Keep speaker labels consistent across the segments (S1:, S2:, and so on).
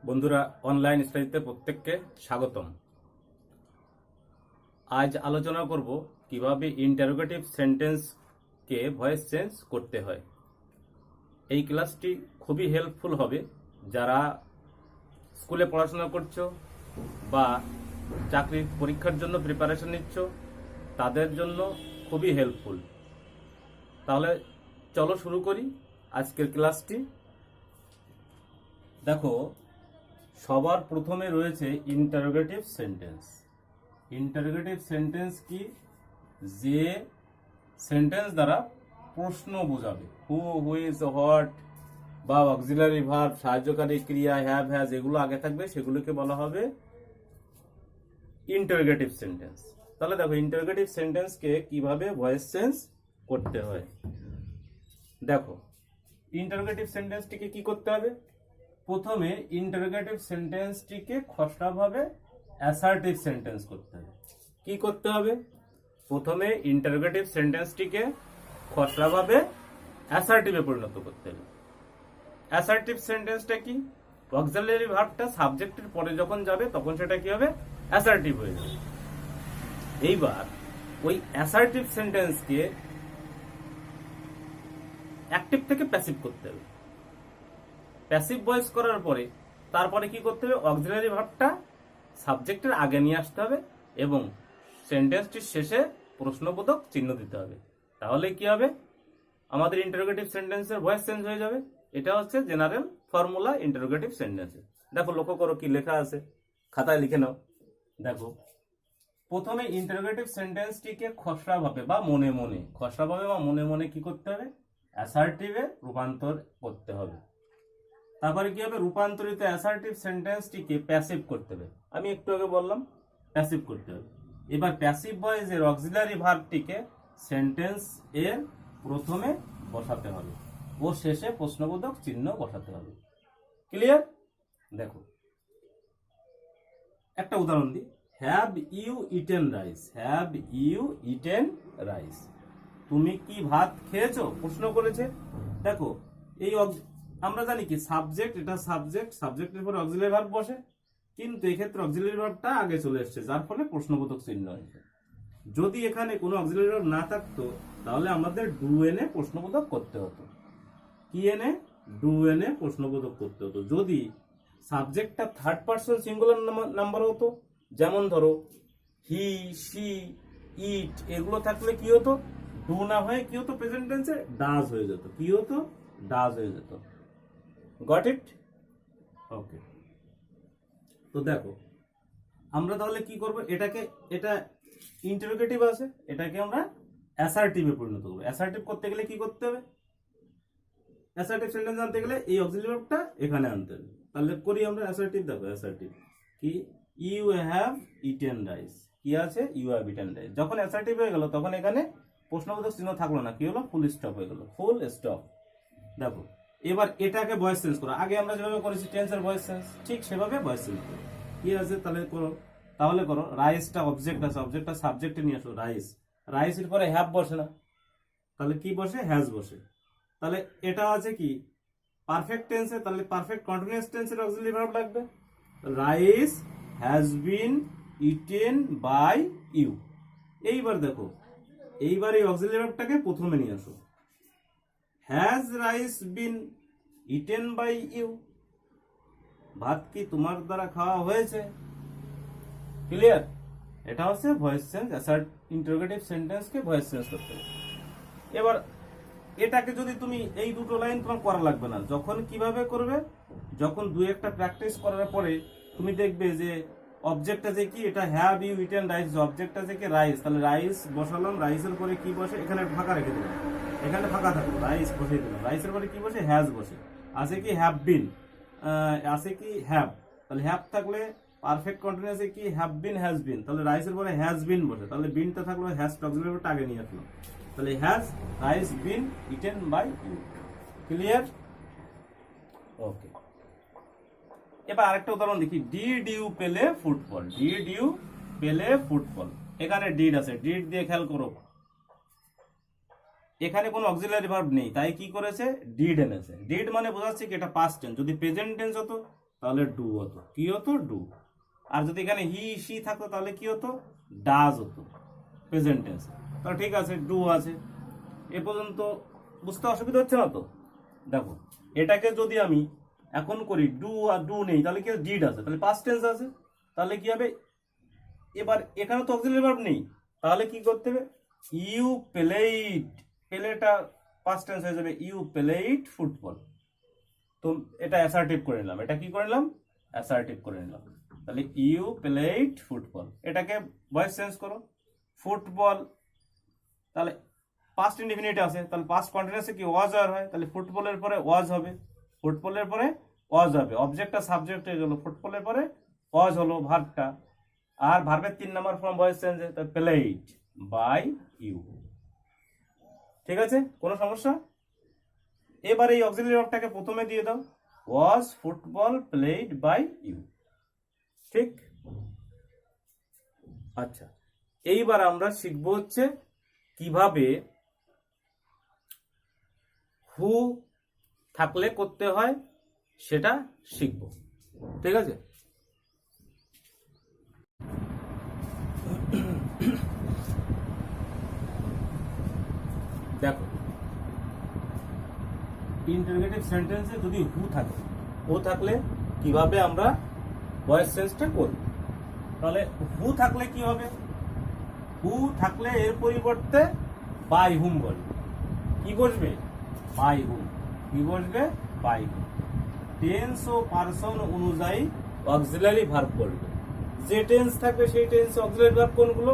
S1: বন্ধুরা, অনলাইন স্টাডিতে প্রত্যেককে স্বাগতম। আজ আলোচনা করব কিভাবে ইন্টারোগেটিভ সেন্টেন্সকে ভয়েস চেঞ্জ করতে হয়। এই ক্লাসটি খুবই হেল্পফুল হবে যারা স্কুলে পড়াশোনা করছো বা চাকরির পরীক্ষার জন্য প্রিপারেশন নিচ্ছ, তাদের জন্য খুবই হেল্পফুল। তাহলে চলো শুরু করি আজকের ক্লাসটি। দেখো, সবার প্রথমে রয়েছে ইন্টারোগেটিভ সেন্টেন্স। ইন্টারোগেটিভ সেন্টেন্স কি? যে সেন্টেন্স দ্বারা প্রশ্ন বোঝাবে। হু, হুইজ, হোয়াট বা অক্সিলারি ভার্ব, সাহায্যকারী ক্রিয়া, হ্যাভ, হ্যাজ এগুলো আগে থাকবে, সেগুলোকে বলা হবে ইন্টারোগেটিভ সেন্টেন্স। তাহলে দেখো, ইন্টারোগেটিভ সেন্টেন্সকে কিভাবে ভয়েস চেঞ্জ করতে হয়। দেখো, ইন্টারোগেটিভ সেন্টেন্সটিকে কি করতে হবে? প্রথমে ইন্টারোগেটিভ সেন্টেন্সটিকে খসড়াভাবে অ্যাসার্টিভ সেন্টেন্স করতে হবে। কি করতে হবে? প্রথমে ইন্টারোগেটিভ সেন্টেন্সটিকে খসড়াভাবে অ্যাসার্টিভে পরিণত করতে হবে। অ্যাসার্টিভ সেন্টেন্সটা কি? অক্সিলারি ভার্বটা সাবজেক্টের পরে যখন যাবে তখন সেটা কি হবে? অ্যাসার্টিভ হয়ে যাবে। এইবার ওই অ্যাসার্টিভ সেন্টেন্সকে অ্যাক্টিভ থেকে প্যাসিভ করতে হবে। প্যাসিভ ভয়েস করার পরে তারপরে কি করতে হবে? অক্সিলারি ভার্বটা সাবজেক্টের আগে নিয়ে আসতে হবে এবং সেন্টেন্সটির শেষে প্রশ্নবোধক চিহ্ন দিতে হবে। তাহলে কি হবে? আমাদের ইন্টারোগেটিভ সেন্টেন্সের ভয়েস চেঞ্জ হয়ে যাবে। এটা হচ্ছে জেনারেল ফর্মুলা ইন্টারোগেটিভ সেন্টেন্সের। দেখো, লক্ষ্য করো কি লেখা আছে, খাতায় লিখে নাও। দেখো, প্রথমে ইন্টারোগেটিভ সেন্টেন্সটিকে খসড়াভাবে বা মনে মনে কি করতে হবে? অ্যাসার্টিভে রূপান্তর করতে হবে। তারপরে কি হবে? রূপান্তরিত অ্যাসার্টিভ সেন্টেন্সটিকে প্যাসিভ করতে হবে। আমি একটু আগে বললাম প্যাসিভ করতে হবে। এবার প্যাসিভ ভয়েসের অক্সিলারি ভার্বটিকে সেন্টেন্স এর প্রথমে বসাতে হবে ও শেষে প্রশ্নবোধক চিহ্ন বসাতে হবে। ক্লিয়ার? দেখো, একটা উদাহরণ দিই। Have you eaten rice? Have you eaten rice? তুমি কি ভাত খেয়েছো? প্রশ্ন করেছে। দেখো, এই আমরা জানি কি সাবজেক্ট, এটা সাবজেক্টের পরে অক্সিলারি ভার্ব বসে, কিন্তু এক্ষেত্রে অক্সিলারি ভার্বটা আগে চলে এসেছে, যার ফলে প্রশ্নবোধক চিহ্ন হয়েছে। যদি এখানে কোনো অক্সিলারি ভার্ব না থাকতো তাহলে আমাদের ডু এনে প্রশ্নবোধক করতে হতো। কি এনে? ডু এনে প্রশ্নবোধক করতে হতো। যদি সাবজেক্টটা থার্ড পারসন সিঙ্গুলার নাম্বার হতো, যেমন ধরো হি, সি, ইট, এগুলো থাকলে কি হতো? ডু না হয়ে কি হতো? প্রেজেন্ট টেন্সে ডাজ হয়ে যেত। কি হতো? ডাজ হয়ে যেত। Got it? ওকে। তো দেখো, আমরা তাহলে কি করব? এটা ইন্টারোগেটিভ আছে, এটাকে আমরা অ্যাসার্টিভে পরিণত করব। অ্যাসার্টিভ করতে গেলে কি করতে হবে? অ্যাসার্টিভ সেন্টেন্স আনতে গেলে এই অক্সিলারি ভার্বটা এখানে আনতে হবে। তাহলে করি আমরা অ্যাসার্টিভ। দেখো, অ্যাসার্টিভ কি? You have eaten rice. কি আছে? You have eaten rice. যখন অ্যাসার্টিভ হয়ে গেল তখন এখানে প্রশ্নবোধক চিহ্ন থাকলো না, কি হলো? ফুল স্টপ হয়ে গেল। Full stop. দেখো, এবার এটাকে ভয়েস চেঞ্জ করো। আগে আমরা যেভাবে করেছি টেন্সের ভয়েস চেঞ্জ, ঠিক সেভাবে ভয়েস চেঞ্জ করো। কি আছে? তাহলে করো রাইসটা অবজেক্ট আছে, অবজেক্টটা সাবজেক্টে নিয়ে আসো। রাইসের পরে হ্যাভ বসে না, তাহলে কি বসে? হ্যাজ বসে। তাহলে এটা আছে কি? পারফেক্ট টেন্সে, তাহলে পারফেক্ট কন্টিনিউয়াস টেন্সের অক্সিলারি ভার্ব লাগবে। Rice has been eaten by you. এইবার দেখো, এইবার এই অক্সিলারি ভার্বটাকে প্রথমে নিয়ে আসো। Has rice been eaten by you? ভাত কি তোমার দ্বারা খাওয়া হয়েছে? ক্লিয়ার? এটা হচ্ছে ভয়েস চেঞ্জ। ইন্টারোগেটিভ সেন্টেন্সকে ভয়েস চেঞ্জ করতে হবে। এবার এটাকে যদি তুমি এই দুটো লাইন তোমার করা লাগবে না। যখন কিভাবে করবে? যখন দুই একটা প্র্যাকটিস করার পরে তুমি দেখবে যে অবজেক্টটা যে কি, এটা হ্যাভ ইউ ইটেন রাইস, অবজেক্টটা যে কি রাইস, তাহলে রাইস বসালাম, রাইসের পরে কি বসে? এখানে ফাঁকা রেখে দিলাম, এখানে ফাঁকা থাকলো, রাইস বসিয়ে দিলাম। রাইসের পরে কি বসে? হ্যাজ বসে। আছে কি? Have been. আছে কি? হ্যাভ। তাহলে হ্যাভ থাকলে পারফেক্ট কন্টিনিউয়াসে কি? Have been, has been. তাহলে রাইসের পরে হ্যাজ বিন বসে, তাহলে বিনটা থাকলো, হ্যাজ অক্সিলারি ভার্বটা আগে নিয়ে আসলো। তাহলে has rice been eaten by you. Clear? Okay. এবার আরেকটা উদাহরণ দেখি। Did you play football? Did you play football? এখানে ডিড আছে, ডিড দিয়ে খেয়াল করো, এখানে কোনো অক্সিলারি ভার্ব নেই, তাই কি করেছে? ডিড এনেছে। ডিড মানে বোঝাচ্ছে কি এটা পাস্ট টেন্স। যদি প্রেজেন্ট টেন্স হতো তাহলে ডু হতো, কি হতো ডু। আর যদি এখানে হি সি থাকতো তাহলে কি হতো ডাজ হতো প্রেজেন্ট টেন্স। তাহলে ঠিক আছে ডু আছে। এ পর্যন্ত বুঝতে অসুবিধা হচ্ছে না তো? দেখো এটাকে যদি আমি এখন করি ডু আর ডু নেই তাহলে কি ডিড আছে, তাহলে পাস্ট টেন্স আছে, তাহলে কি হবে এবার এখানে তো অক্সিলারি ভার্ব নেই, তাহলে কি করতে হবে ইউ প্লেইড, প্লেটা পাস্ট টেন্স হয়ে যাবে ইউ প্লেইড ফুটবল। তো এটা অ্যাসার্টিভ করে নিলাম, এটা কি করে নিলাম অ্যাসার্টিভ করে নিলাম। তাহলে ইউ প্লেইড ফুটবল, এটাকে ভয়েস চেঞ্জ করো ফুটবল, তাহলে পাস্ট ইনডিফিনিট আছে, তাহলে পাস্ট কন্টিনিউয়াসে কি ওয়াজ আর হয়, তাহলে ফুটবলের পরে ওয়াজ হবে, ফুটবলের পরে ওয়াজ হবে, অবজেক্ট আর সাবজেক্ট হয়ে গেল, ফুটবলের পরে ওয়াজ হলো ভার্বটা। আর ভার্বের 3 নাম্বার ফর্ম ভয়েস চেঞ্জ, তাহলে প্লেইড বাই ইউ। ঠিক আছে, কোনো সমস্যা? এবার এই অক্সিলারি ভার্বটাকে প্রথমে দিয়ে দাও, ওয়াজ ফুটবল প্লেইড বাই ইউ। ঠিক, আচ্ছা এইবার আমরা শিখবো হচ্ছে কিভাবে হু থাকলে করতে হয় সেটা শিখবো। ঠিক আছে, দেখো ইন্টারোগেটিভ সেন্টেন্সে যদি হু থাকে, হু থাকলে কিভাবে আমরা ভয়েস চেঞ্জটা করব। তাহলে হু থাকলে কি হবে, হু থাকলে এর পরিবর্তে বাই হুম বলবে, কি বসবে বাই হুম, কি বসবে বাই হুম। টেন্স ও পারসন অনুযায়ী অক্সিলারি ভার্ব বলবে, যে টেন্স থাকবে সেই টেন্স অক্সিলারি ভার্ব কোনগুলো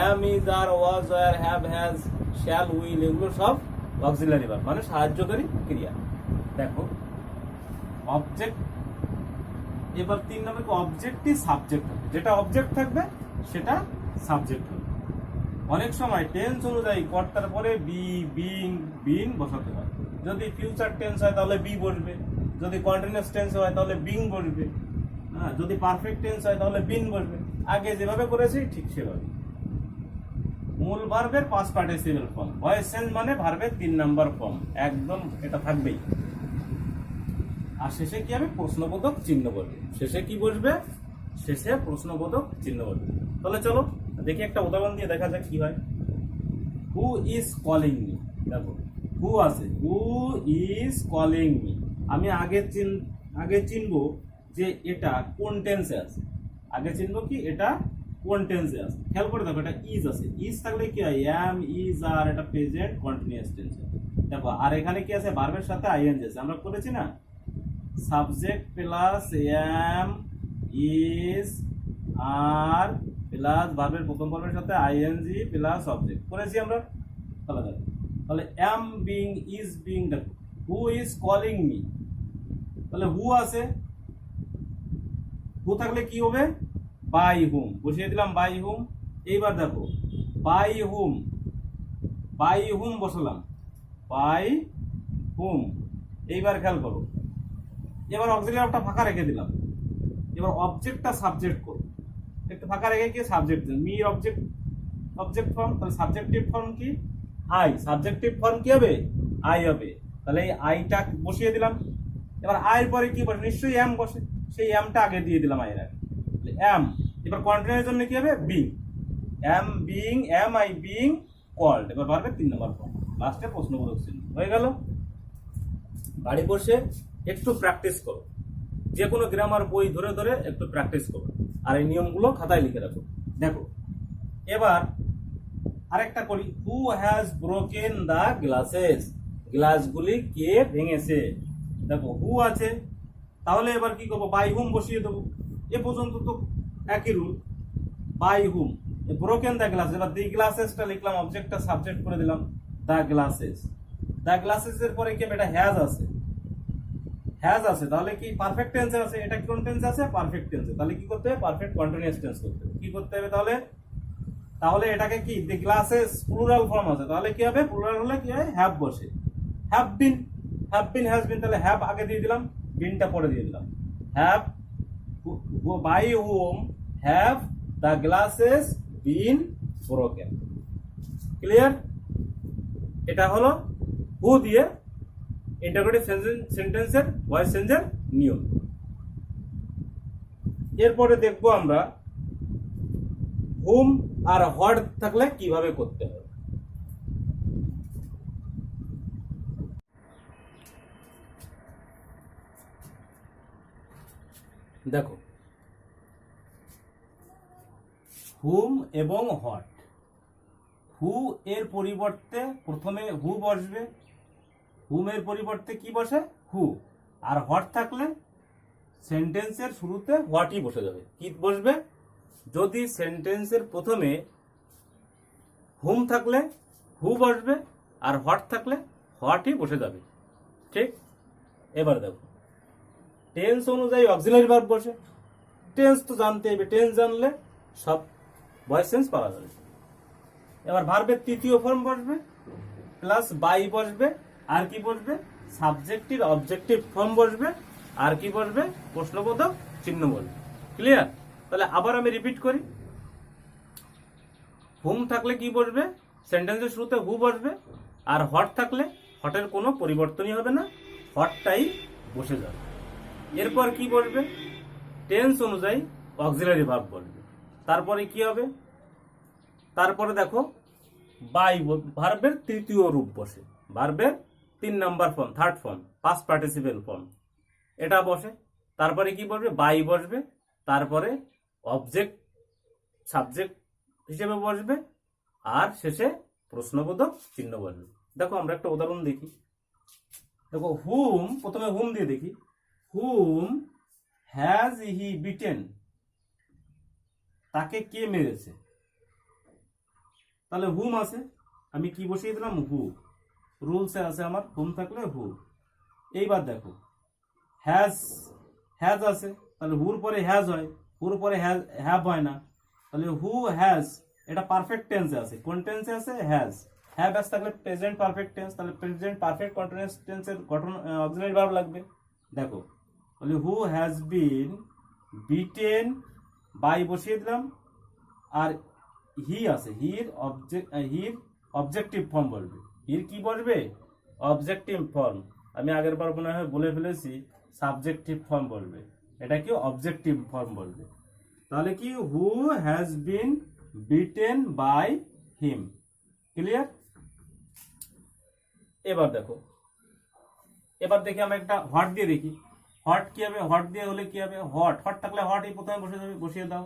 S1: am is are was were have has shall will, এগুলো সব অক্সিলারি ভার্ব মানে সাহায্যকারী ক্রিয়া। দেখো অবজেক্ট, এবার 3 নম্বর অবজেক্টই সাবজেক্ট হবে, যেটা অবজেক্ট থাকবে সেটা সাবজেক্ট হবে। অনেক সময় টেন্স অনুযায়ী কর্তার পরে বি বিং বিন বসাতে হয়, যদি ফিউচার টেন্স হয় তাহলে বি বসবে, যদি কন্টিনিউয়াস টেন্স হয় তাহলে বিং বসবে, হ্যাঁ যদি পারফেক্ট টেন্স হয় তাহলে বিন বসবে। আগে যেভাবে করেছি ঠিক সেভাবে। মূল ভার্বের past participle form, voice change মানে ভার্বের 3 নাম্বার ফর্ম, একদম এটা থাকবেই। আর শেষে কি হবে প্রশ্নবোধক চিহ্ন বলবে, শেষে কি বসবে শেষে প্রশ্নবোধক চিহ্ন বলবে। তাহলে চলো দেখি একটা উদাহরণ দিয়ে দেখা যাক কি হয়। হু ইজ কলিং মি, দেখো হু আছে, হু ইজ কলিং মি, আমি আগে চিনবো যে এটা কোন টেন্সে আছে, আগে চিনবো কি এটা কোন টেন্সে আছে। খেয়াল করে দেখো এটা ইজ আছে, ইজ থাকলে কি হয় এম ইজ আর, এটা প্রেজেন্ট কন্টিনিউয়াস টেন্স। দেখো আর এখানে কি আছে ভার্বের সাথে আইএনজি আছে, আমরা করেছি না subject plus am is are plus ভার্বের প্রথম ফর্মের সাথে আইএনজি প্লাস অবজেক্ট করেছি আমরা। তাহলে দেখো তাহলে এম বিং ইজ বিং, দেখো হু ইজ কলিং মি, তাহলে হু আছে, হু থাকলে কি হবে বাই হুম, বসিয়ে দিলাম বাই হুম। এইবার দেখো বাই হুম, বাই হুম বসালাম, বাই হুম। এইবার খেয়াল করো এবার অক্সিলারি ভার্বটা ফাঁকা রেখে দিলাম, এবার অবজেক্টটা সাবজেক্ট করো, একটু ফাঁকা রেখে কি সাবজেক্ট দেন, মি অবজেক্ট অবজেক্ট ফর্ম, তাহলে সাবজেক্টিভ ফর্ম কি আই, সাবজেক্টিভ ফর্ম কি হবে আই হবে, তাহলে এই আইটা বসিয়ে দিলাম। এবার আয়ের পরে কি বসে নিশ্চয়ই এম বসে, সেই এমটা আগে দিয়ে দিলাম আয়ের আগে, এম। এবার কন্টিনিউর জন্য কি হবে being, am being am I being called, এবার পারবে 3 নম্বর ফর্ম, লাস্টে প্রশ্নবোধক চিহ্ন হয়ে গেল। বাড়ি বসে একটু প্র্যাকটিস করো, যে কোনো গ্রামার বই ধরে ধরে একটু প্র্যাকটিস করো, আর এই নিয়মগুলো খাতায় লিখে রাখো। দেখো এবার আরেকটা করি, who has broken the glasses, গ্লাসগুলি কে ভেঙেছে। দেখো হু আছে, তাহলে এবার কি করবো বাই হুম বসিয়ে দেবো, এ পর্যন্ত তো একই rule, by whom broken the glass, এবার দি গ্লাসেসটা লিখলাম, অবজেক্টটা সাবজেক্ট করে দিলাম দা গ্লাসেস, দা গ্লাসেস এর পরে কি এটা হ্যাজ আছে, হ্যাজ আছে তাহলে কি পারফেক্ট টেন্সে আছে, এটা কোন টেন্সে আছে পারফেক্ট টেন্সে, তাহলে কি করতে হবে পারফেক্ট কন্টিনিউয়াস টেন্স করতে হবে, কি করতে হবে তাহলে, তাহলে এটাকে কি দি গ্লাসেস প্লুরাল ফর্ম আছে, তাহলে কি হবে প্লুরাল হলে কি হয় হ্যাভ বসে, হ্যাভ বিন হ্যাজ বিন, তাহলে হ্যাভ আগে দিয়ে দিলাম বিনটা পরে দিয়ে দিলাম, have by whom have the glasses been broken. Clear? এটা হলো হু দিয়ে ইন্টারোগেটিভ সেন্টেন্সের ভয়েস চেঞ্জের নিয়ম। এরপরে দেখবো আমরা হুম আর হোয়াট থাকলে কিভাবে করতে হবে। দেখো, হুম এবং হোয়াট। হু এর পরিবর্তে প্রথমে হু বসবে, হুম এর পরিবর্তে কি বসে? হু। আর হোয়াট থাকলে সেন্টেন্সের শুরুতে হোয়াটই বসে যাবে। কি বসবে? যদি সেন্টেন্সের প্রথমে হুম থাকলে হু বসবে, আর হোয়াট থাকলে হোয়াটই বসে যাবে। ঠিক? এবার দেখো, টেন্স অনুযায়ী অক্সিলারি ভার্ব বসে। টেন্স তো জানতে হবে, টেন্স জানলে সব ভয়েস চেঞ্জ পাওয়া যাবে। এবার ভার্বের তৃতীয় ফর্ম বসবে, প্লাস বাই বসবে, আর কি বসবে? সাবজেক্টিভ অবজেক্টিভ ফর্ম বসবে, আর কি বসবে? প্রশ্নবোধক চিহ্ন বসবে। ক্লিয়ার? তাহলে আবার আমি রিপিট করি। হুম থাকলে কি বসবে? সেন্টেন্সের শুরুতে হু বসবে, আর হট থাকলে হটের কোনো পরিবর্তনই হবে না, হটটাই বসে যাবে। এরপর কি বসবে? টেন্স অনুযায়ী অক্সিলারি ভার্ব বসবে। তারপরে কি হবে? তারপরে দেখো, বাই ভার্বের তৃতীয় রূপ বসে, ভার্বের 3 number form, third form, past participle form, এটা বসে। তারপরে কি বসবে? বাই বসবে, তারপরে অবজেক্ট সাবজেক্ট হিসেবে বসবে, আর শেষে প্রশ্নবোধক চিহ্ন বসবে। দেখো আমরা একটা উদাহরণ দেখি। দেখো, হুম, প্রথমে হুম দিয়ে দেখি। Whom has he beaten? তাকে কে মেরেছে? তাহলে হুম আছে, আমি কি বসিয়ে দিলাম? হু। রুলসে আছে আমার হুম থাকলে হু। এইবার দেখো, হ্যাজ হ্যাজ আছে, তাহলে হুর পরে হ্যাজ হয়, হুর পরে হ্যাভ হয় না। তাহলে হু হ্যাজ, এটা পারফেক্ট টেন্সে আছে। কোন টেন্সে আছে? হ্যাজ। হ্যাভ হ্যাজ থাকলে প্রেজেন্ট পারফেক্ট টেন্স, তাহলে প্রেজেন্ট পারফেক্ট কন্টিনিউয়াস টেন্সের গঠন অক্সিলারি ভার্ব লাগবে। দেখো, তাহলে who has been beaten, by বসিয়ে দিলাম, আর হি আছে, হির অবজেক্টিভ ফর্ম বলবে। হির কি বলবে? Objective form. আমি আগের বার মনে হয় বলে ফেলেছি সাবজেক্টিভ ফর্ম বলবে, এটা কি অবজেক্টিভ ফর্ম বলবে। তাহলে কি? Who has been beaten by him. Clear? এবার দেখো, এবার দেখি আমরা একটা হট দিয়ে দেখি। হট কি হবে? হট দিয়ে হলে কি হবে? হট, হট থাকলে হট এই প্রথমে বসে যাবে, বসিয়ে দাও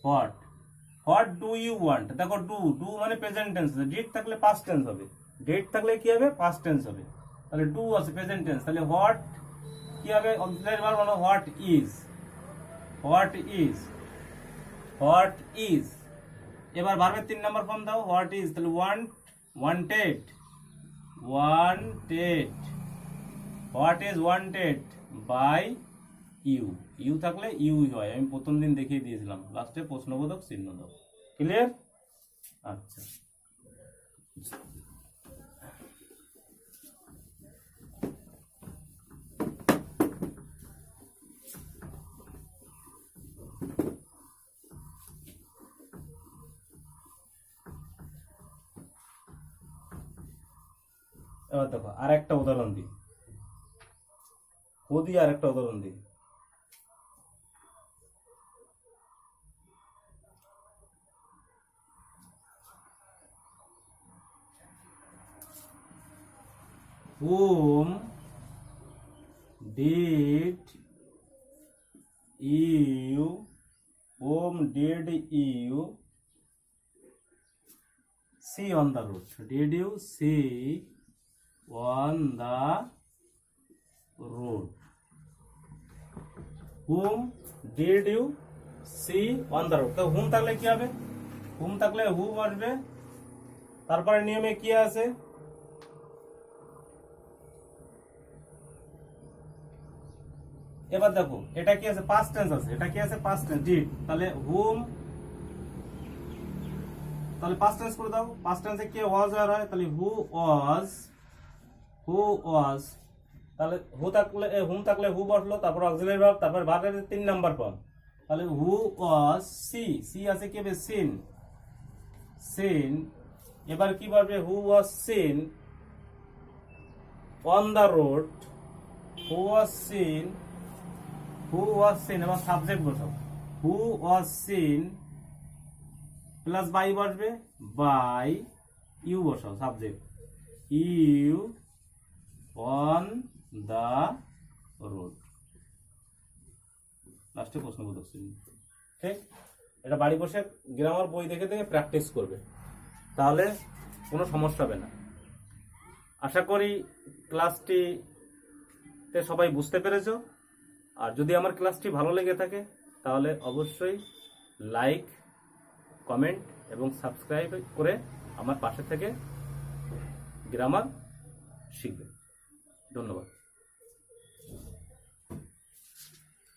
S1: what. What do you want? দেখো, ডু ডু মানে প্রেজেন্ট টেন্স, ডিড থাকলে পাস্ট টেন্স হবে, ডিড থাকলে কি হবে? পাস্ট টেন্স হবে। তাহলে ডু আছে প্রেজেন্ট টেন্স, তাহলে হোয়াট কি হবে? অক্সিলারি ভার্ব হলো what is, what is, what is. এবার ভার্বের 3 নাম্বার ফর্ম দাও, হোয়াট ইজ, তাহলে want, wanted, wanted, what is wanted by you. You থাকলে ইউ হয়, আমি প্রথম দিন দেখিয়ে দিয়েছিলাম, লাস্টে প্রশ্নবোধক চিহ্ন দাও। ক্লিয়ার? আচ্ছা, এবার দেখো আর একটা উদাহরণ দিই, আর একটা উদাহরণ দিই। Whom did you see on the road? Did you see on the road? Whom did you see on the road? তো হুম থাকলে কি হবে? হুম থাকলে হু বসবে, তারপরে নিয়মে কি আছে? এবার দেখো, এটা কি আছে? পাস্ট টেন্স আছে, এটা কি আছে? Past tense, did. তাহলে হুম, তাহলে পাস্ট টেন্স করে দাও। পাস্ট টেন্সে কি ওয়াজ আর হয়, তাহলে হু ওয়াজ, হু ওয়াজ। তাহলে হু থাকলে হুম থাকলে হু বসলো, তারপর অক্সিলারি ভার্ব, তারপর ভার্বের 3 নাম্বার ফর্ম। তাহলে হু ওয়াজ সি, সি আছে কি হবে? Seen, seen. এবার কি বলবে? Who was seen on the road, who was seen, who was seen. এবার সাবজেক্ট বসাও, হু ওয়াজ সিন প্লাস বাই বসবে, বাই ইউ বসাও subject, you on the road, লাস্টে প্রশ্নবোধক চিহ্ন। ঠিক, এটা বাড়ি বসে গ্রামার বই দেখে দেখে প্র্যাকটিস করবে, তাহলে কোনো সমস্যা হবে না। আশা করি ক্লাসটিতে সবাই বুঝতে পেরেছো। আর যদি আমার ক্লাসটি ভালো লেগে থাকে তাহলে অবশ্যই লাইক, কমেন্ট এবং সাবস্ক্রাইব করে আমার পাশে থেকে গ্রামার শিখবে। ধন্যবাদ।